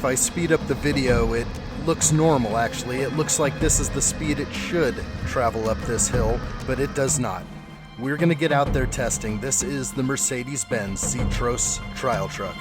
if I speed up the video, it looks normal actually. It looks like this is the speed it should travel up this hill, but it does not. We're gonna get out there testing. This is the Mercedes-Benz Zetros trial truck.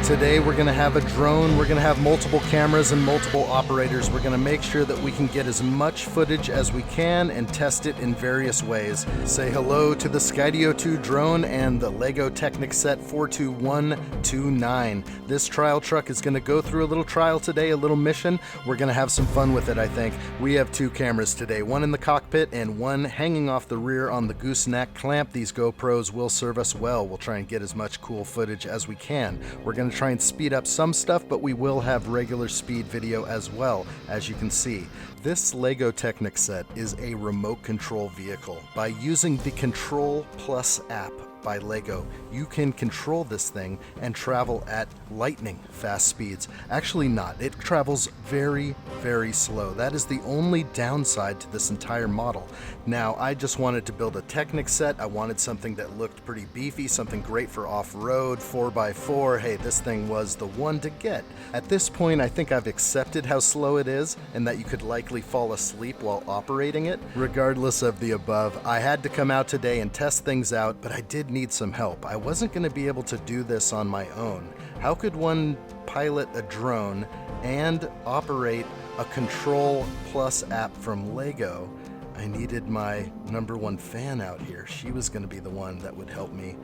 Today we're going to have a drone, we're going to have multiple cameras and multiple operators. We're going to make sure that we can get as much footage as we can and test it in various ways. Say hello to the Skydio 2 drone and the Lego Technic set 42129. This trial truck is going to go through a little trial today, a little mission. We're going to have some fun with it, I think. We have two cameras today, one in the cockpit and one hanging off the rear on the gooseneck clamp. These GoPros will serve us well. We'll try and get as much cool footage as we can. We're going to try and speed up some stuff, but we will have regular speed video as well, as you can see. This Lego Technic set is a remote control vehicle. By using the Control Plus app by Lego, you can control this thing and travel at lightning fast speeds. Actually not, it travels very, very slow. That is the only downside to this entire model. Now, I just wanted to build a Technic set. I wanted something that looked pretty beefy, something great for off-road, 4x4. Hey, this thing was the one to get. At this point, I think I've accepted how slow it is and that you could likely fall asleep while operating it. Regardless of the above, I had to come out today and test things out, but I did need some help. I wasn't going to be able to do this on my own. How could one pilot a drone and operate a Control Plus app from Lego? I needed my #1 fan out here. She was going to be the one that would help me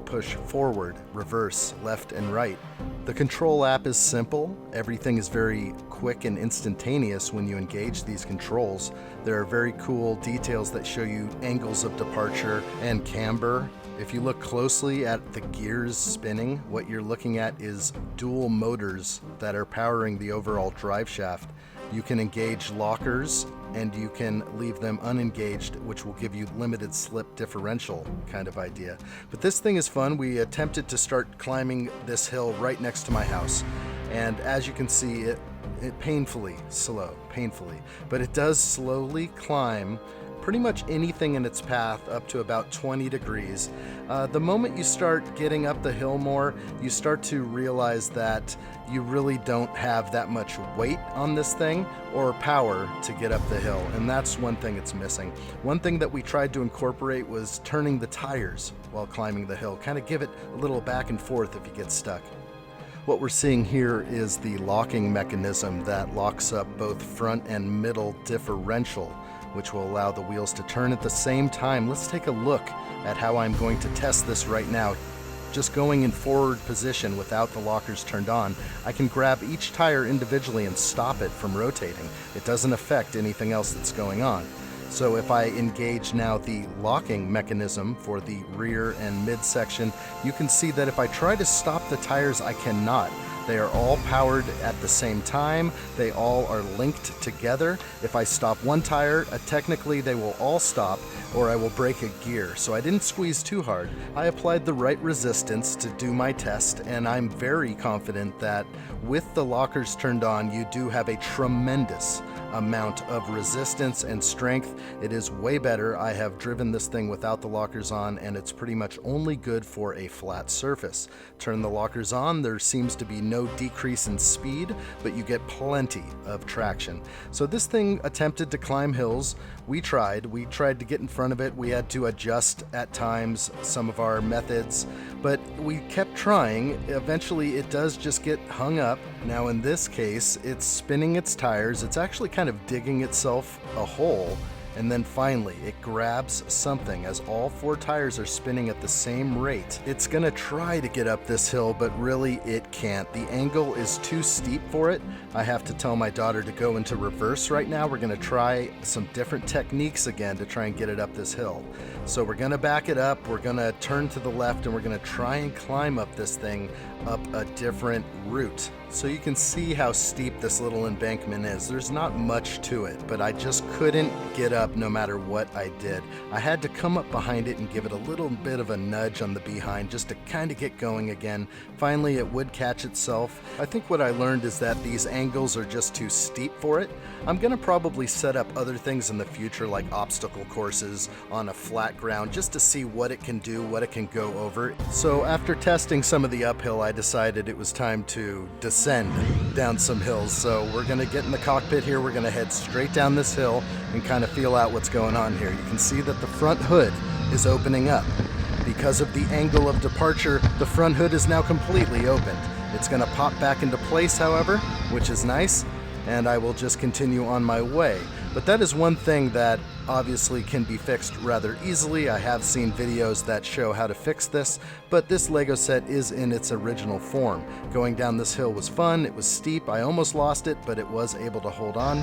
push forward, reverse, left, and right. The Control app is simple. Everything is very quick and instantaneous when you engage these controls. There are very cool details that show you angles of departure and camber. If you look closely at the gears spinning, what you're looking at is dual motors that are powering the overall drive shaft. You can engage lockers and you can leave them unengaged, which will give you limited slip differential kind of idea. But this thing is fun. We attempted to start climbing this hill right next to my house. And as you can see, it painfully slow, but it does slowly climb pretty much anything in its path up to about 20 degrees. The moment you start getting up the hill more, you start to realize that you really don't have that much weight on this thing or power to get up the hill, and that's one thing it's missing. One thing that we tried to incorporate was turning the tires while climbing the hill, kind of give it a little back and forth if you get stuck. What we're seeing here is the locking mechanism that locks up both front and middle differential, which will allow the wheels to turn at the same time. Let's take a look at how I'm going to test this right now. Just going in forward position without the lockers turned on, I can grab each tire individually and stop it from rotating. It doesn't affect anything else that's going on. So if I engage now the locking mechanism for the rear and midsection, you can see that if I try to stop the tires, I cannot. They are all powered at the same time. They all are linked together. If I stop one tire, technically they will all stop or I will break a gear. So I didn't squeeze too hard. I applied the right resistance to do my test, and I'm very confident that with the lockers turned on, you do have a tremendous amount of resistance and strength. It is way better. I have driven this thing without the lockers on, and it's pretty much only good for a flat surface. Turn the lockers on, there seems to be no decrease in speed, but you get plenty of traction. So this thing attempted to climb hills. We tried to get in front of it. We had to adjust at times some of our methods, but we kept trying. Eventually it does just get hung up. Now in this case, it's spinning its tires. It's actually kind of digging itself a hole, and then finally it grabs something as all 4 tires are spinning at the same rate. It's gonna try to get up this hill, but really it can't. The angle is too steep for it. I have to tell my daughter to go into reverse right now. We're gonna try some different techniques again to try and get it up this hill. So we're gonna back it up, we're gonna turn to the left, and we're gonna try and climb up this thing up a different route. So you can see how steep this little embankment is. There's not much to it, but I just couldn't get up no matter what I did. I had to come up behind it and give it a little bit of a nudge on the behind just to kind of get going again. Finally, it would catch itself. I think what I learned is that these angles are just too steep for it. I'm gonna probably set up other things in the future like obstacle courses on a flat ground just to see what it can do, what it can go over. So after testing some of the uphill, I decided it was time to descend down some hills. So we're gonna get in the cockpit here, we're gonna head straight down this hill and kind of feel out what's going on here. You can see that the front hood is opening up. Because of the angle of departure, the front hood is now completely opened. It's gonna pop back into place, however, which is nice, and I will just continue on my way. But that is one thing that obviously can be fixed rather easily. I have seen videos that show how to fix this, but this Lego set is in its original form. Going down this hill was fun, it was steep, I almost lost it, but it was able to hold on.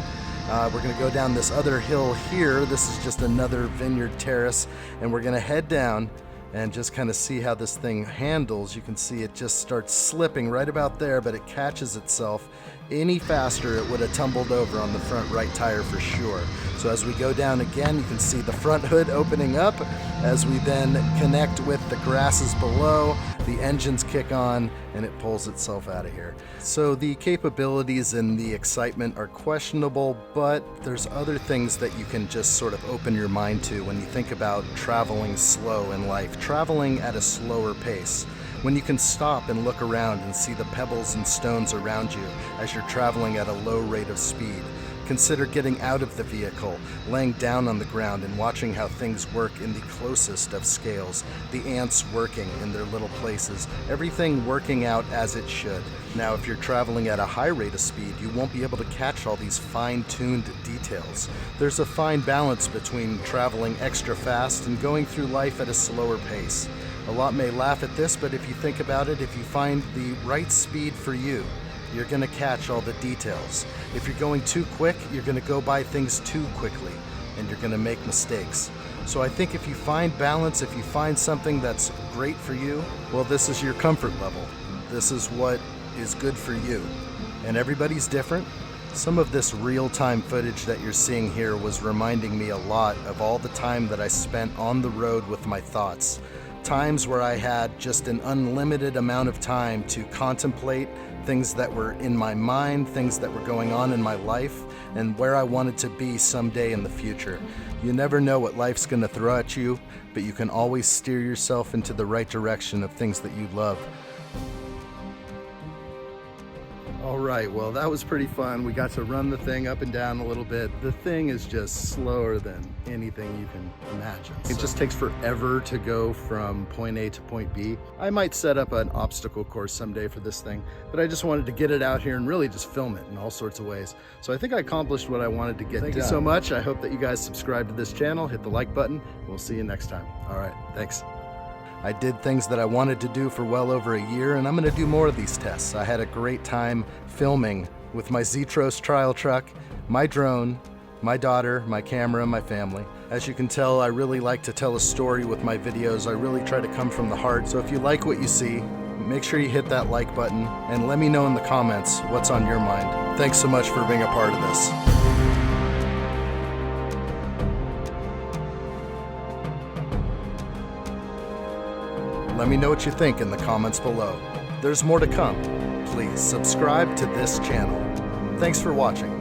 We're gonna go down this other hill here. This is just another vineyard terrace, and we're gonna head down and just kind of see how this thing handles. You can see it just starts slipping right about there, but it catches itself. Any faster, it would have tumbled over on the front right tire for sure. So as we go down again, you can see the front hood opening up. As we then connect with the grasses below, the engines kick on and it pulls itself out of here. So the capabilities and the excitement are questionable, but there's other things that you can just sort of open your mind to when you think about traveling slow in life, traveling at a slower pace. When you can stop and look around and see the pebbles and stones around you as you're traveling at a low rate of speed. Consider getting out of the vehicle, laying down on the ground and watching how things work in the closest of scales. The ants working in their little places, everything working out as it should. Now, if you're traveling at a high rate of speed, you won't be able to catch all these fine-tuned details. There's a fine balance between traveling extra fast and going through life at a slower pace. A lot may laugh at this, but if you think about it, if you find the right speed for you, you're gonna catch all the details. If you're going too quick, you're gonna go by things too quickly, and you're gonna make mistakes. So I think if you find balance, if you find something that's great for you, well, this is your comfort level. This is what is good for you. And everybody's different. Some of this real-time footage that you're seeing here was reminding me a lot of all the time that I spent on the road with my thoughts. Times where I had just an unlimited amount of time to contemplate things that were in my mind, things that were going on in my life, and where I wanted to be someday in the future. You never know what life's gonna throw at you, but you can always steer yourself into the right direction of things that you love. All right, well, that was pretty fun. We got to run the thing up and down a little bit. The thing is just slower than anything you can imagine. It just takes forever to go from point A to point B. I might set up an obstacle course someday for this thing, but I just wanted to get it out here and really just film it in all sorts of ways. So I think I accomplished what I wanted to get. Thank you so much. I hope that you guys subscribe to this channel, hit the like button. We'll see you next time. All right, thanks. I did things that I wanted to do for well over a year, and I'm gonna do more of these tests. I had a great time filming with my Zetros trial truck, my drone, my daughter, my camera, my family. As you can tell, I really like to tell a story with my videos. I really try to come from the heart. So if you like what you see, make sure you hit that like button and let me know in the comments what's on your mind. Thanks so much for being a part of this. Let me know what you think in the comments below. There's more to come. Please subscribe to this channel. Thanks for watching.